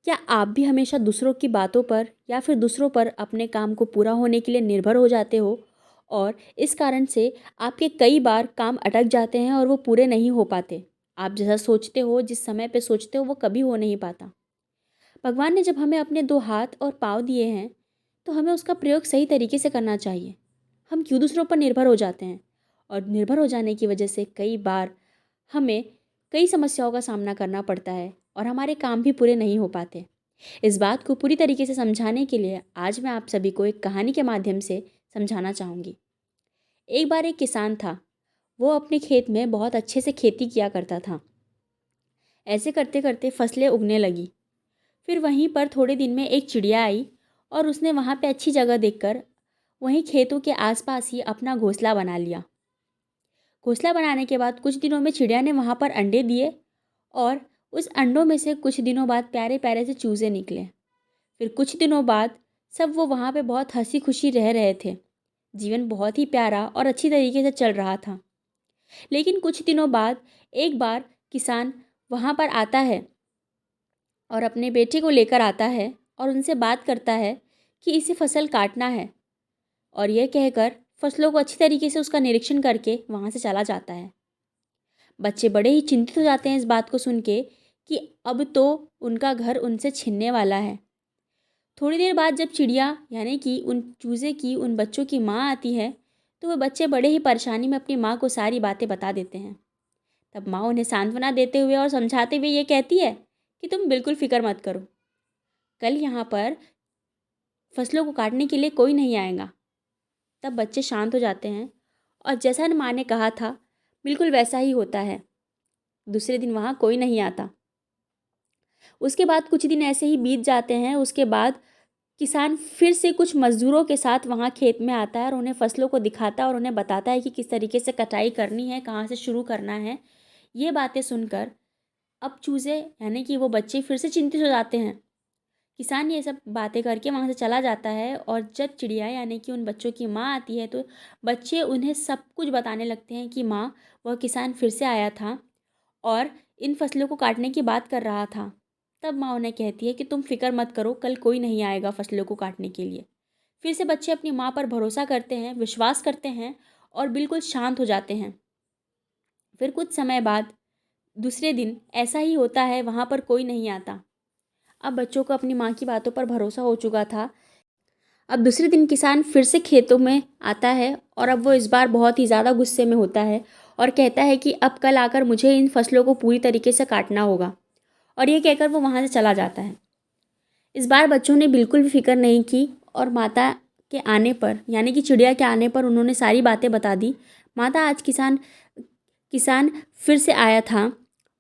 क्या आप भी हमेशा दूसरों की बातों पर या फिर दूसरों पर अपने काम को पूरा होने के लिए निर्भर हो जाते हो और इस कारण से आपके कई बार काम अटक जाते हैं और वो पूरे नहीं हो पाते? आप जैसा सोचते हो, जिस समय पे सोचते हो, वो कभी हो नहीं पाता। भगवान ने जब हमें अपने दो हाथ और पाँव दिए हैं, तो हमें उसका प्रयोग सही तरीके से करना चाहिए। हम क्यों दूसरों पर निर्भर हो जाते हैं? और निर्भर हो जाने की वजह से कई बार हमें कई समस्याओं का सामना करना पड़ता है और हमारे काम भी पूरे नहीं हो पाते। इस बात को पूरी तरीके से समझाने के लिए आज मैं आप सभी को एक कहानी के माध्यम से समझाना चाहूँगी। एक बार एक किसान था। वो अपने खेत में बहुत अच्छे से खेती किया करता था। ऐसे करते करते फसलें उगने लगी। फिर वहीं पर थोड़े दिन में एक चिड़िया आई और उसने वहाँ पे अच्छी जगह देखकर वहीं खेतों के आसपास ही अपना घोंसला बना लिया। घोंसला बनाने के बाद कुछ दिनों में चिड़िया ने वहाँ पर अंडे दिए और उस अंडों में से कुछ दिनों बाद प्यारे प्यारे से चूजे निकले। फिर कुछ दिनों बाद सब वो वहाँ पे बहुत हंसी खुशी रह रहे थे। जीवन बहुत ही प्यारा और अच्छी तरीके से चल रहा था। लेकिन कुछ दिनों बाद एक बार किसान वहाँ पर आता है और अपने बेटे को लेकर आता है और उनसे बात करता है कि इसे फसल काटना है, और यह कहकर फसलों को अच्छी तरीके से उसका निरीक्षण करके वहाँ से चला जाता है। बच्चे बड़े ही चिंतित हो जाते हैं इस बात को सुन के कि अब तो उनका घर उनसे छिनने वाला है। थोड़ी देर बाद जब चिड़िया यानी कि उन चूज़े की उन बच्चों की माँ आती है, तो वह बच्चे बड़े ही परेशानी में अपनी माँ को सारी बातें बता देते हैं। तब माँ उन्हें सांत्वना देते हुए और समझाते हुए ये कहती है कि तुम बिल्कुल फिक्र मत करो, कल यहाँ पर फसलों को काटने के लिए कोई नहीं आएगा। तब बच्चे शांत हो जाते हैं और जैसा माँ ने कहा था बिल्कुल वैसा ही होता है। दूसरे दिन वहाँ कोई नहीं आता। उसके बाद कुछ दिन ऐसे ही बीत जाते हैं। उसके बाद किसान फिर से कुछ मज़दूरों के साथ वहाँ खेत में आता है और उन्हें फसलों को दिखाता है और उन्हें बताता है कि किस तरीके से कटाई करनी है, कहाँ से शुरू करना है। ये बातें सुनकर अब चूज़े यानी कि वो बच्चे फिर से चिंतित हो जाते हैं। किसान ये सब बातें करके वहाँ से चला जाता है और जब चिड़िया यानी कि उन बच्चों की माँ आती है, तो बच्चे उन्हें सब कुछ बताने लगते हैं कि माँ, वह किसान फिर से आया था और इन फसलों को काटने की बात कर रहा था। तब माँ उन्हें कहती है कि तुम फिक्र मत करो, कल कोई नहीं आएगा फसलों को काटने के लिए। फिर से बच्चे अपनी माँ पर भरोसा करते हैं, विश्वास करते हैं और बिल्कुल शांत हो जाते हैं। फिर कुछ समय बाद दूसरे दिन ऐसा ही होता है, वहाँ पर कोई नहीं आता। अब बच्चों को अपनी माँ की बातों पर भरोसा हो चुका था। अब दूसरे दिन किसान फिर से खेतों में आता है और अब वो इस बार बहुत ही ज़्यादा गुस्से में होता है और कहता है कि अब कल आकर मुझे इन फसलों को पूरी तरीके से काटना होगा, और ये कहकर वो वहाँ से चला जाता है। इस बार बच्चों ने बिल्कुल भी फिक्र नहीं की और माता के आने पर यानी कि चिड़िया के आने पर उन्होंने सारी बातें बता दी। माता, आज किसान किसान फिर से आया था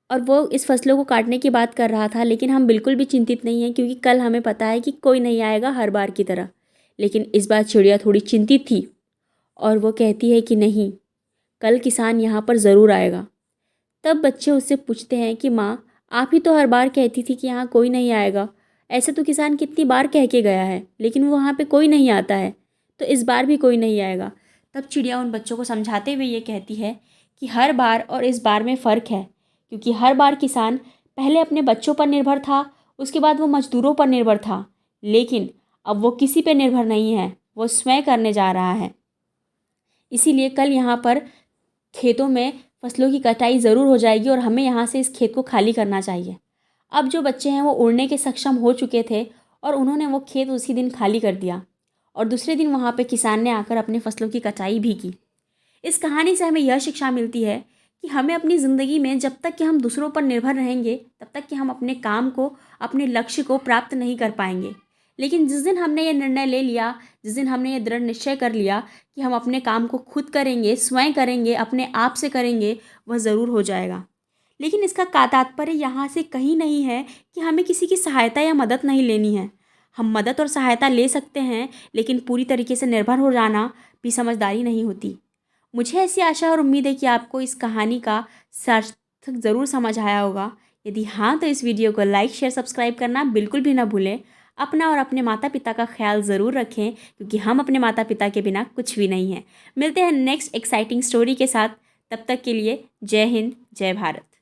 और वो इस फसलों को काटने की बात कर रहा था, लेकिन हम बिल्कुल भी चिंतित नहीं हैं क्योंकि कल हमें पता है कि कोई नहीं आएगा हर बार की तरह। लेकिन इस बार चिड़िया थोड़ी चिंतित थी और वो कहती है कि नहीं, कल किसान यहाँ पर ज़रूर आएगा। तब बच्चे उससे पूछते हैं कि माँ, आप ही तो हर बार कहती थी कि यहाँ कोई नहीं आएगा। ऐसे तो किसान कितनी बार कह के गया है, लेकिन वो वहाँ पे कोई नहीं आता है, तो इस बार भी कोई नहीं आएगा। तब चिड़िया उन बच्चों को समझाते हुए ये कहती है कि हर बार और इस बार में फ़र्क है, क्योंकि हर बार किसान पहले अपने बच्चों पर निर्भर था, उसके बाद वो मज़दूरों पर निर्भर था, लेकिन अब वो किसी पर निर्भर नहीं है, वो स्वयं करने जा रहा है। इसीलिए कल यहाँ पर खेतों में फसलों की कटाई ज़रूर हो जाएगी और हमें यहाँ से इस खेत को खाली करना चाहिए। अब जो बच्चे हैं वो उड़ने के सक्षम हो चुके थे और उन्होंने वो खेत उसी दिन खाली कर दिया और दूसरे दिन वहाँ पे किसान ने आकर अपनी फसलों की कटाई भी की। इस कहानी से हमें यह शिक्षा मिलती है कि हमें अपनी ज़िंदगी में जब तक कि हम दूसरों पर निर्भर रहेंगे, तब तक कि हम अपने काम को, अपने लक्ष्य को प्राप्त नहीं कर पाएंगे। लेकिन जिस दिन हमने ये निर्णय ले लिया, जिस दिन हमने ये दृढ़ निश्चय कर लिया कि हम अपने काम को खुद करेंगे, स्वयं करेंगे, अपने आप से करेंगे, वह ज़रूर हो जाएगा। लेकिन इसका तात्पर्य यहाँ से कहीं नहीं है कि हमें किसी की सहायता या मदद नहीं लेनी है। हम मदद और सहायता ले सकते हैं, लेकिन पूरी तरीके से निर्भर हो जाना भी समझदारी नहीं होती। मुझे ऐसी आशा और उम्मीद है कि आपको इस कहानी का सार्थक ज़रूर समझ आया होगा। यदि हाँ, तो इस वीडियो को लाइक, शेयर, सब्सक्राइब करना बिल्कुल भी ना भूलें। अपना और अपने माता पिता का ख्याल ज़रूर रखें, क्योंकि हम अपने माता पिता के बिना कुछ भी नहीं हैं। मिलते हैं नेक्स्ट एक्साइटिंग स्टोरी के साथ। तब तक के लिए जय हिंद, जय भारत।